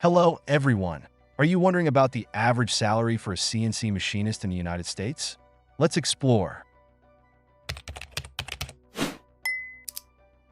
Hello, everyone. Are you wondering about the average salary for a CNC machinist in the United States? Let's explore.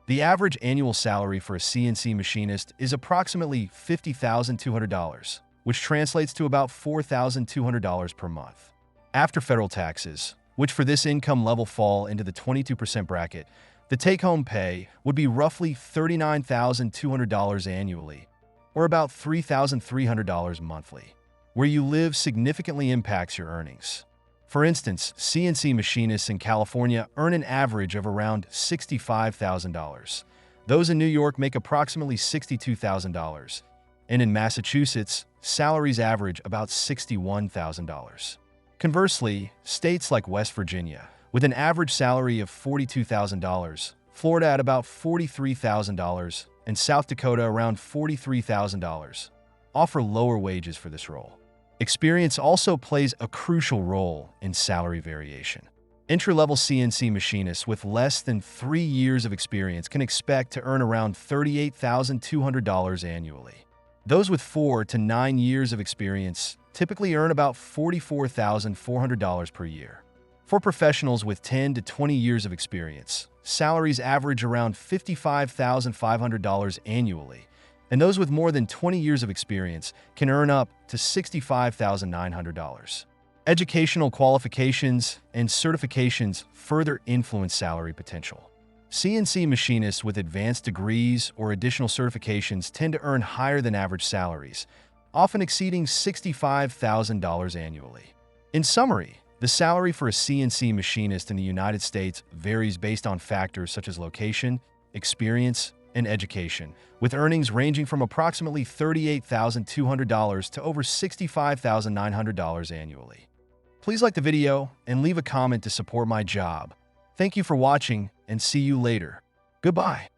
The average annual salary for a CNC machinist is approximately $50,200, which translates to about $4,200 per month. After federal taxes, which for this income level fall into the 22% bracket, the take-home pay would be roughly $39,200 annually, or about $3,300 monthly. Where you live significantly impacts your earnings. For instance, CNC machinists in California earn an average of around $65,000. Those in New York make approximately $62,000. And in Massachusetts, salaries average about $61,000. Conversely, states like West Virginia, with an average salary of $42,000, Florida at about $43,000, and South Dakota around $43,000, offer lower wages for this role. Experience also plays a crucial role in salary variation. Entry-level CNC machinists with less than 3 years of experience can expect to earn around $38,200 annually. Those with 4 to 9 years of experience typically earn about $44,400 per year. For professionals with 10 to 20 years of experience, salaries average around $55,500 annually, and those with more than 20 years of experience can earn up to $65,900. Educational qualifications and certifications further influence salary potential. CNC machinists with advanced degrees or additional certifications tend to earn higher than average salaries, often exceeding $65,000 annually. In summary, the salary for a CNC machinist in the United States varies based on factors such as location, experience, and education, with earnings ranging from approximately $38,200 to over $65,900 annually. Please like the video and leave a comment to support my job. Thank you for watching and see you later. Goodbye.